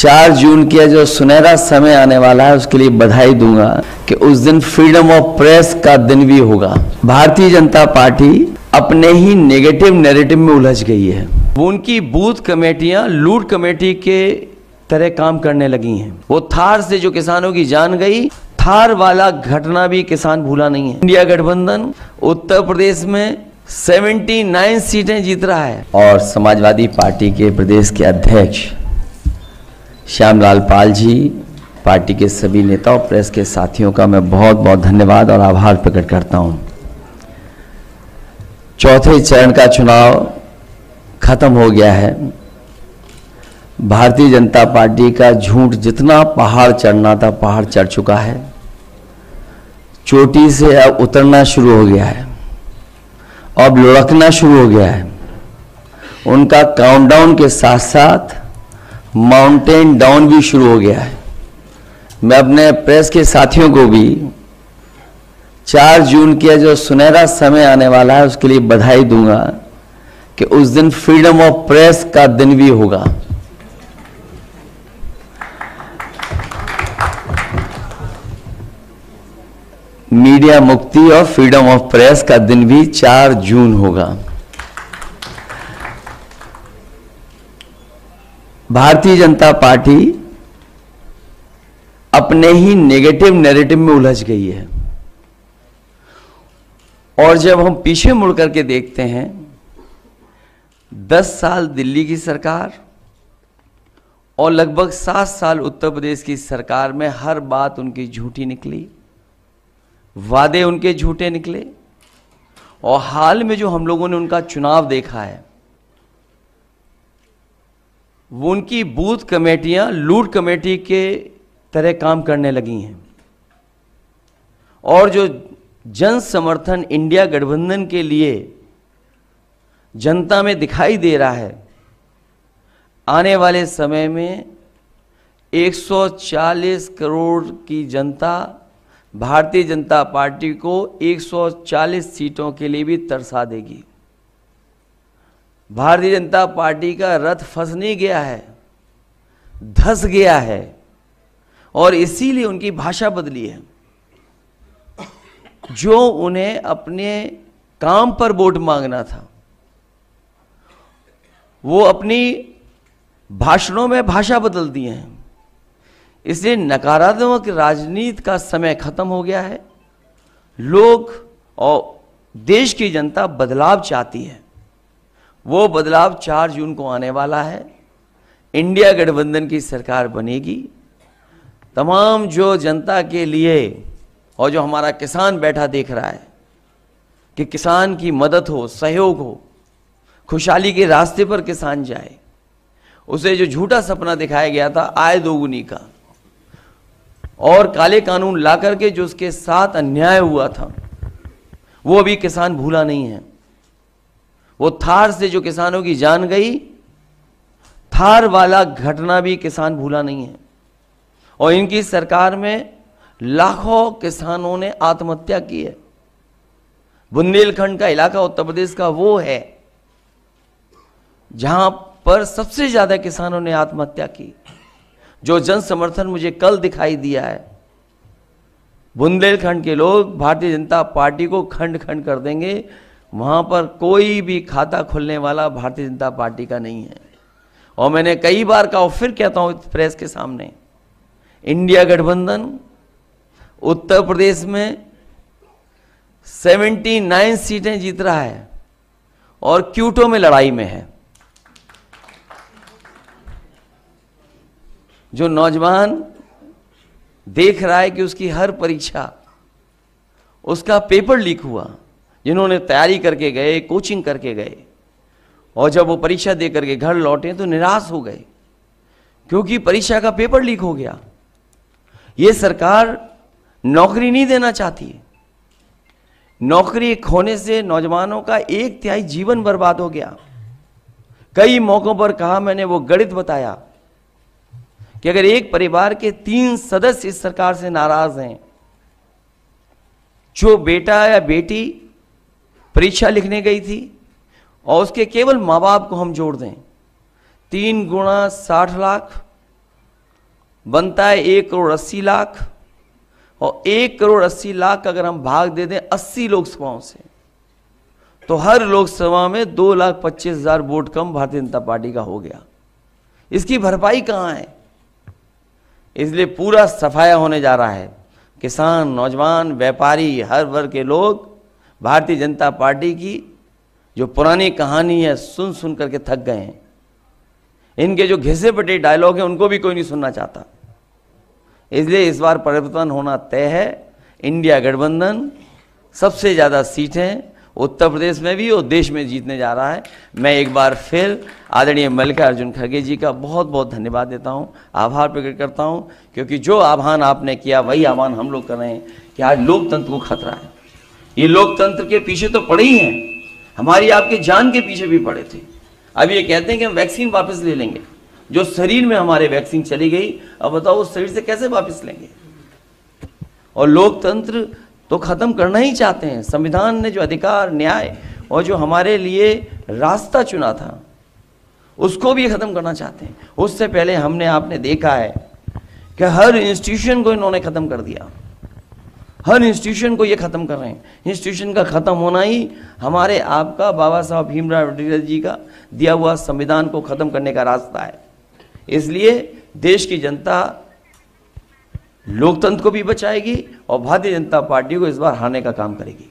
4 जून का जो सुनहरा समय आने वाला है उसके लिए बधाई दूंगा कि उस दिन फ्रीडम ऑफ प्रेस का दिन भी होगा। भारतीय जनता पार्टी अपने ही नेगेटिव नैरेटिव में उलझ गई है। वो उनकी बूथ कमेटियां लूट कमेटी के तरह काम करने लगी हैं। वो थार से जो किसानों की जान गई, थार वाला घटना भी किसान भूला नहीं है। इंडिया गठबंधन उत्तर प्रदेश में 79 सीटें जीत रहा है और समाजवादी पार्टी के प्रदेश के अध्यक्ष श्यामलाल पाल जी, पार्टी के सभी नेता और प्रेस के साथियों का मैं बहुत बहुत धन्यवाद और आभार प्रकट करता हूं। चौथे चरण का चुनाव खत्म हो गया है। भारतीय जनता पार्टी का झूठ जितना पहाड़ चढ़ना था पहाड़ चढ़ चुका है। चोटी से अब उतरना शुरू हो गया है, अब लुढ़कना शुरू हो गया है। उनका काउंटडाउन के साथ साथ माउंटेन डाउन भी शुरू हो गया है। मैं अपने प्रेस के साथियों को भी 4 जून का जो सुनहरा समय आने वाला है उसके लिए बधाई दूंगा कि उस दिन फ्रीडम ऑफ प्रेस का दिन भी होगा। मीडिया मुक्ति और फ्रीडम ऑफ प्रेस का दिन भी 4 जून होगा। भारतीय जनता पार्टी अपने ही नेगेटिव नैरेटिव में उलझ गई है और जब हम पीछे मुड़ करके देखते हैं 10 साल दिल्ली की सरकार और लगभग 7 साल उत्तर प्रदेश की सरकार में हर बात उनकी झूठी निकली, वादे उनके झूठे निकले और हाल में जो हम लोगों ने उनका चुनाव देखा है वो उनकी बूथ कमेटियां लूट कमेटी के तरह काम करने लगी हैं और जो जन समर्थन इंडिया गठबंधन के लिए जनता में दिखाई दे रहा है, आने वाले समय में 140 करोड़ की जनता भारतीय जनता पार्टी को 140 सीटों के लिए भी तरसा देगी। भारतीय जनता पार्टी का रथ फंस नहीं गया है, धंस गया है और इसीलिए उनकी भाषा बदली है। जो उन्हें अपने काम पर वोट मांगना था वो अपनी भाषणों में भाषा बदल दिए हैं। इसलिए नकारात्मक राजनीति का समय खत्म हो गया है। लोग और देश की जनता बदलाव चाहती है। वो बदलाव 4 जून को आने वाला है। इंडिया गठबंधन की सरकार बनेगी। तमाम जो जनता के लिए और जो हमारा किसान बैठा देख रहा है कि किसान की मदद हो, सहयोग हो, खुशहाली के रास्ते पर किसान जाए, उसे जो झूठा सपना दिखाया गया था आय दोगुनी का और काले कानून ला करके जो उसके साथ अन्याय हुआ था वो अभी किसान भूला नहीं है। वो थार से जो किसानों की जान गई, थार वाला घटना भी किसान भूला नहीं है और इनकी सरकार में लाखों किसानों ने आत्महत्या की है। बुंदेलखंड का इलाका उत्तर प्रदेश का वो है जहां पर सबसे ज्यादा किसानों ने आत्महत्या की। जो जन समर्थन मुझे कल दिखाई दिया है, बुंदेलखंड के लोग भारतीय जनता पार्टी को खंड खंड कर देंगे। वहां पर कोई भी खाता खुलने वाला भारतीय जनता पार्टी का नहीं है। और मैंने कई बार कहा और फिर कहता हूं प्रेस के सामने, इंडिया गठबंधन उत्तर प्रदेश में 79 सीटें जीत रहा है और क्यूटो में लड़ाई में है। जो नौजवान देख रहा है कि उसकी हर परीक्षा, उसका पेपर लीक हुआ, जिन्होंने तैयारी करके गए, कोचिंग करके गए और जब वो परीक्षा दे करके घर लौटे तो निराश हो गए क्योंकि परीक्षा का पेपर लीक हो गया। ये सरकार नौकरी नहीं देना चाहती। नौकरी खोने से नौजवानों का 1/3 जीवन बर्बाद हो गया। कई मौकों पर कहा मैंने, वो गणित बताया कि अगर एक परिवार के 3 सदस्य इस सरकार से नाराज हैं, जो बेटा या बेटी परीक्षा लिखने गई थी और उसके केवल माँ बाप को हम जोड़ दें, 3 गुणा 60 लाख बनता है 1,80,00,000, और 1,80,00,000 अगर हम भाग दे दें 80 लोकसभाओं से, तो हर लोकसभा में 2,25,000 वोट कम भारतीय जनता पार्टी का हो गया। इसकी भरपाई कहाँ है? इसलिए पूरा सफाया होने जा रहा है। किसान, नौजवान, व्यापारी, हर वर्ग के लोग भारतीय जनता पार्टी की जो पुरानी कहानी है सुन सुन करके थक गए हैं। इनके जो घिसे पटे डायलॉग हैं उनको भी कोई नहीं सुनना चाहता। इसलिए इस बार परिवर्तन होना तय है। इंडिया गठबंधन सबसे ज़्यादा सीटें उत्तर प्रदेश में भी और देश में जीतने जा रहा है। मैं एक बार फिर आदरणीय मल्लिकार्जुन खड़गे जी का बहुत बहुत धन्यवाद देता हूं, आभार प्रकट करता हूं, क्योंकि जो आह्वान आपने किया वही आह्वान हम लोग कर रहे हैं कि आज लोकतंत्र को खतरा है। ये लोकतंत्र के पीछे तो पड़े ही हैं, हमारी आपकी जान के पीछे भी पड़े थे। अब ये कहते हैं कि हम वैक्सीन वापस ले लेंगे। जो शरीर में हमारे वैक्सीन चली गई, अब बताओ उस शरीर से कैसे वापस लेंगे? और लोकतंत्र तो खत्म करना ही चाहते हैं। संविधान ने जो अधिकार, न्याय और जो हमारे लिए रास्ता चुना था उसको भी खत्म करना चाहते हैं। उससे पहले हमने आपने देखा है कि हर इंस्टीट्यूशन को इन्होंने खत्म कर दिया। हर इंस्टीट्यूशन को ये खत्म कर रहे हैं। इंस्टीट्यूशन का खत्म होना ही हमारे आपका बाबा साहब भीमराव अम्बेडकर जी का दिया हुआ संविधान को खत्म करने का रास्ता है। इसलिए देश की जनता लोकतंत्र को भी बचाएगी और भारतीय जनता पार्टी को इस बार हारने का काम करेगी।